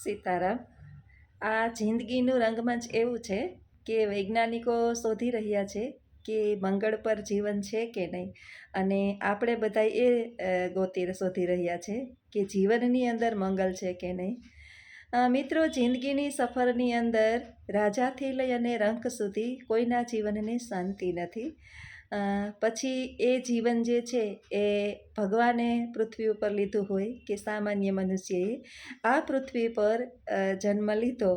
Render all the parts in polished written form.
સીતારામ. આ જિંદગીનું રંગમંચ એવું છે કે વૈજ્ઞાનિકો શોધી રહ્યા છે કે મંગળ પર જીવન છે કે નહીં, અને આપણે બધા શોધી રહ્યા છે કે જીવનની અંદર મંગળ છે કે નહીં. મિત્રો, જિંદગીની સફરની અંદર રાજાથી લઈ અને રંક સુધી કોઈના જીવનને શાંતિ નથી. પછી એ જીવન જે છે એ ભગવાને પૃથ્વી ઉપર લીધું હોય કે સામાન્ય મનુષ્યએ આ પૃથ્વી પર જન્મ લીધો,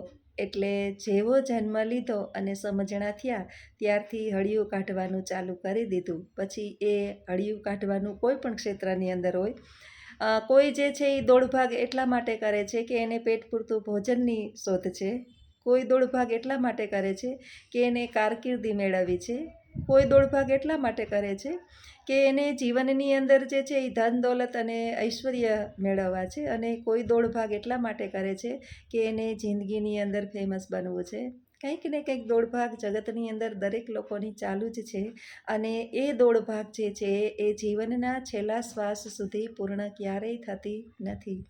એટલે જેવો જન્મ લીધો અને સમજણા થયા ત્યારથી હળિયું કાઢવાનું ચાલુ કરી દીધું. પછી એ હળિયું કાઢવાનું કોઈ પણ ક્ષેત્રની અંદર હોય, કોઈ જે છે એ દોડભાગ એટલા માટે કરે છે કે એને પેટ પૂરતું ભોજનની શોધ છે, કોઈ દોડભાગ એટલા માટે કરે છે કે એને કારકિર્દી મેળવવી છે, કોઈ દોડભાગ એટલા માટે કરે છે કે એને જીવનની અંદર જે છે એ ધન દોલત અને ઐશ્વર્ય મેળવવા છે, અને કોઈ દોડભાગ એટલા માટે કરે છે કે એને જિંદગીની અંદર ફેમસ બનવું છે. કંઈક ને કંઈક દોડભાગ જગતની અંદર દરેક લોકોની ચાલુ જ છે, અને એ દોડભાગ જે છે એ જીવનના છેલ્લા શ્વાસ સુધી પૂર્ણ ક્યારેય થતી નથી.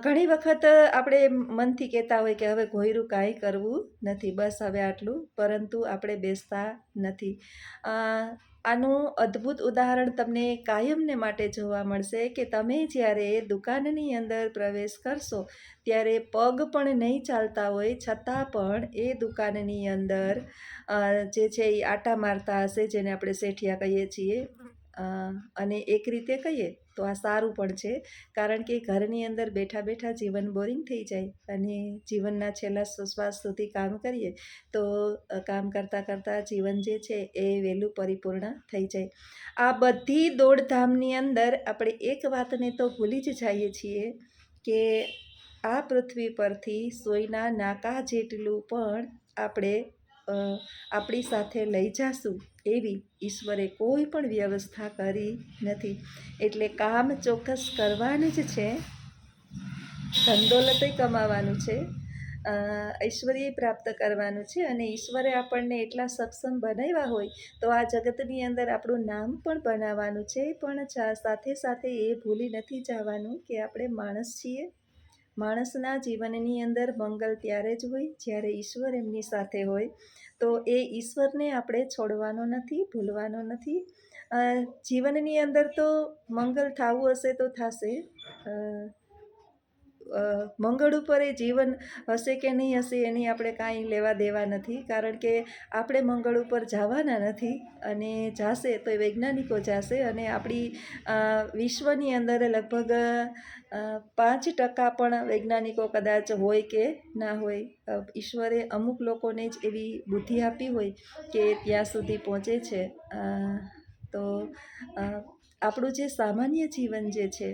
ઘણી વખત આપણે મનથી કહેતા હોય કે હવે ઘોયરું કાંઈ કરવું નથી, બસ હવે આટલું, પરંતુ આપણે બેસતા નથી. આનું અદ્ભુત ઉદાહરણ તમને કાયમને માટે જોવા મળશે કે તમે જ્યારે દુકાનની અંદર પ્રવેશ કરશો ત્યારે પગ પણ નહીં ચાલતા હોય છતાં પણ એ દુકાનની અંદર જે છે એ આટા મારતા હશે, જેને આપણે શેઠિયા કહીએ છીએ. અને એક રીતે કહીએ તો આ સારું પણ છે, કારણ કે ઘરની અંદર બેઠા બેઠા જીવન બોરિંગ થઈ જાય, અને જીવનના છેલ્લા શ્વાસ સુધી કામ કરીએ તો કામ કરતાં કરતાં જીવન જે છે એ વહેલું પરિપૂર્ણ થઈ જાય. આ બધી દોડધામની અંદર આપણે એક વાતને તો ભૂલી જ જઈએ છીએ કે આ પૃથ્વી પરથી સોયના નાકા જેટલું પણ આપણે આપણી સાથે લઈ જાશું એવી ઈશ્વરે કોઈ પણ વ્યવસ્થા કરી નથી. એટલે કામ ચોક્કસ કરવાનું જ છે, ધનદોલતે કમાવાનું છે, ઐશ્વર્ય પ્રાપ્ત કરવાનું છે, અને ઈશ્વરે આપણને એટલા સક્ષમ બનાવ્યા હોય તો આ જગતની અંદર આપણું નામ પણ બનાવવાનું છે. પણ સાથે સાથે એ ભૂલી નથી જવાનું કે આપણે માણસ છીએ. માણસના જીવનની અંદર મંગલ ત્યારે જ હોય જ્યારે ઈશ્વર એમની સાથે હોય. તો એ ઈશ્વરને આપણે છોડવાનો નથી, ભૂલવાનો નથી. જીવનની અંદર તો મંગલ થવું હશે તો થશે. મંગળ ઉપર એ જીવન હશે કે નહીં હશે એની આપણે કાંઈ લેવા દેવા નથી, કારણ કે આપણે મંગળ ઉપર જવાના નથી, અને જાશે તો એ વૈજ્ઞાનિકો જાશે. અને આપણી વિશ્વની અંદર લગભગ 5% પણ વૈજ્ઞાનિકો કદાચ હોય કે ના હોય. ઈશ્વરે અમુક લોકોને જ એવી બુદ્ધિ આપી હોય કે ત્યાં સુધી પહોંચે છે. તો આપણું જે સામાન્ય જીવન જે છે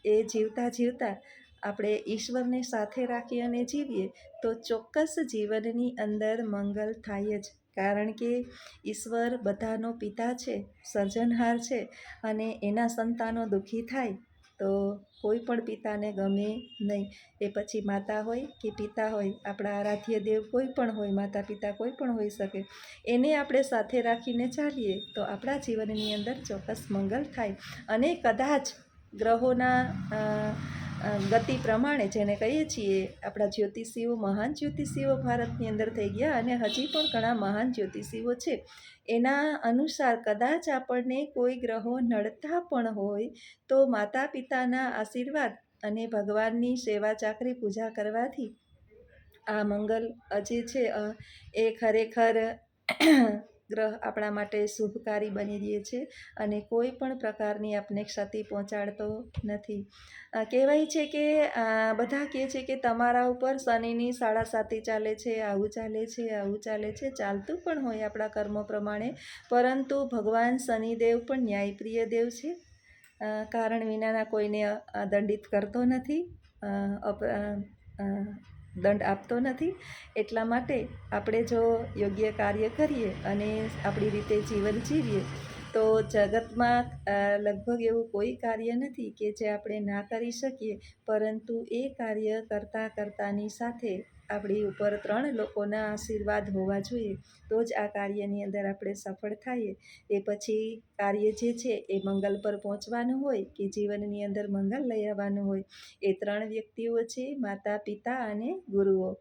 એ જીવતા જીવતા આપણે ઈશ્વરને સાથે રાખી અને જીવીએ તો ચોક્કસ જીવનની અંદર મંગલ થાય જ, કારણ કે ઈશ્વર બધાનો પિતા છે, સર્જનહાર છે, અને એના સંતાનો દુઃખી થાય તો કોઈ પણ પિતાને ગમે નહીં. એ પછી માતા હોય કે પિતા હોય, આપણા આરાધ્ય દેવ કોઈ પણ હોય, માતા પિતા કોઈ પણ હોઈ શકે, એને આપણે સાથે રાખીને ચાલીએ તો આપણા જીવનની અંદર ચોક્કસ મંગલ થાય. અને કદાચ ગ્રહોના ગતિ પ્રમાણે, જેને કહીએ છીએ આપણા જ્યોતિષીઓ, મહાન જ્યોતિષીઓ ભારતની અંદર થઈ ગયા, અને હજી પણ ઘણા મહાન જ્યોતિષીઓ છે, એના અનુસાર કદાચ આપણને કોઈ ગ્રહો નડતા પણ હોય તો માતા પિતાના આશીર્વાદ અને ભગવાનની સેવા ચાકરી પૂજા કરવાથી આ મંગલ જે છે એ ખરેખર ગ્રહ આપણા માટે શુભકારી બની રહે છે, અને કોઈ પણ પ્રકારની આપને ક્ષતિ પહોંચાડતો નથી. કહેવાય છે કે બધા કહે છે કે તમારા ઉપર શનિની 7.5 ચાલે છે, આવું ચાલે છે, આવું ચાલે છે, ચાલતું પણ હોય આપણા કર્મો પ્રમાણે, પરંતુ ભગવાન શનિદેવ પણ ન્યાયપ્રિય દેવ છે. કારણ વિનાના કોઈને દંડિત કરતો નથી, દંડ આપતો નથી. એટલા માટે આપણે જો યોગ્ય કાર્ય કરીએ અને આપણી રીતે જીવન જીવીએ તો જગતમાં લગભગ એવું કોઈ કાર્ય નથી કે જે આપણે ના કરી શકીએ, પરંતુ એ કાર્ય કરતાંની સાથે આપણી ઉપર 3 લોકોના આશીર્વાદ હોવા જોઈએ તો જ આ કાર્યની અંદર આપણે સફળ થઈએ. એ પછી કાર્ય જે છે એ મંગલ પર પહોંચવાનું હોય કે જીવનની અંદર મંગલ લઈ આવવાનું હોય, એ 3 વ્યક્તિઓ છે માતા, પિતા અને ગુરુઓ.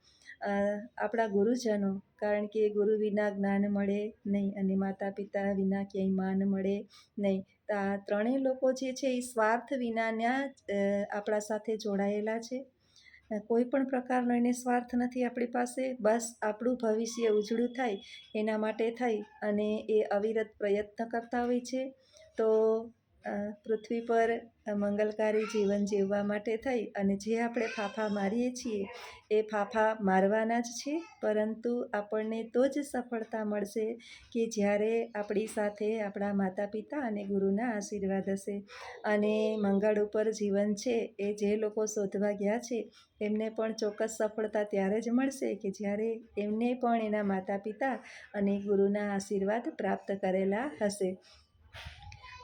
આપણા ગુરુજનો, કારણ કે ગુરુ વિના જ્ઞાન મળે નહીં અને માતા પિતા વિના ક્યાંય માન મળે નહીં. તો આ 3 લોકો જે છે એ સ્વાર્થ વિનાના આપણા સાથે જોડાયેલા છે. કોઈ પણ પ્રકારનો એને સ્વાર્થ નથી આપણી પાસે. બસ આપણું ભવિષ્ય ઉજળું થાય એના માટે થઈ અને એ અવિરત પ્રયત્ન કરતા હોય છે. તો પૃથ્વી પર મંગલકારી જીવન જીવવા માટે થઈ અને જે આપણે ફાંફા મારીએ છીએ એ ફાંફા મારવાના જ છે, પરંતુ આપણને તો જ સફળતા મળશે કે જ્યારે આપણી સાથે આપણા માતા પિતા અને ગુરુના આશીર્વાદ હશે. અને મંગળ ઉપર જીવન છે એ જે લોકો શોધવા ગયા છે એમને પણ ચોક્કસ સફળતા ત્યારે જ મળશે કે જ્યારે એમને પણ એના માતા પિતા અને ગુરુના આશીર્વાદ પ્રાપ્ત કરેલા હશે.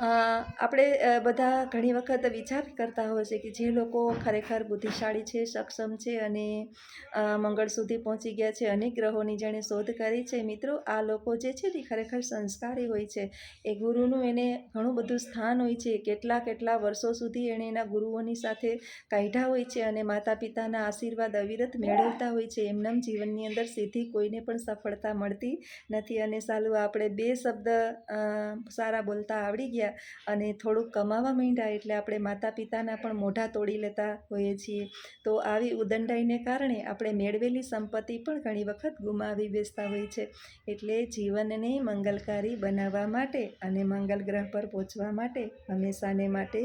આપણે બધા ઘણી વખત વિચાર કરતા હોય છે કે જે લોકો ખરેખર બુદ્ધિશાળી છે, સક્ષમ છે અને મંગળ સુધી પહોંચી ગયા છે, અનેક ગ્રહોની જેણે શોધ કરી છે, મિત્રો આ લોકો જે છે તે ખરેખર સંસ્કારી હોય છે. એ ગુરુનું એને ઘણું બધું સ્થાન હોય છે. કેટલા વર્ષો સુધી એણે એના ગુરુઓની સાથે કાઢ્યા હોય છે અને માતા પિતાના આશીર્વાદ અવિરત મેળવતા હોય છે. એમનામ જીવનની અંદર સીધી કોઈને પણ સફળતા મળતી નથી. અને સાલું આપણે 2 શબ્દ સારા બોલતા આવડી ગયા અને થોડુંક કમાવા માંડ્યા એટલે આપણે માતા પિતાના પણ મોઢા તોડી લેતા હોઈએ છીએ. તો આવી ઉદંડાઈને કારણે આપણે મેળવેલી સંપત્તિ પણ ઘણી વખત ગુમાવી બેસતા હોય છે. એટલે જીવનને મંગલકારી બનાવવા માટે અને મંગલ ગ્રહ પર પહોંચવા માટે હંમેશાને માટે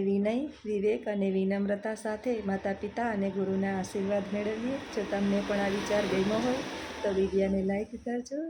વિનય, વિવેક અને વિનમ્રતા સાથે માતા પિતા અને ગુરુના આશીર્વાદ મેળવીએ. જો તમને પણ આ વિચાર ગમ્યો હોય તો વિડીયોને લાઈક કરજો.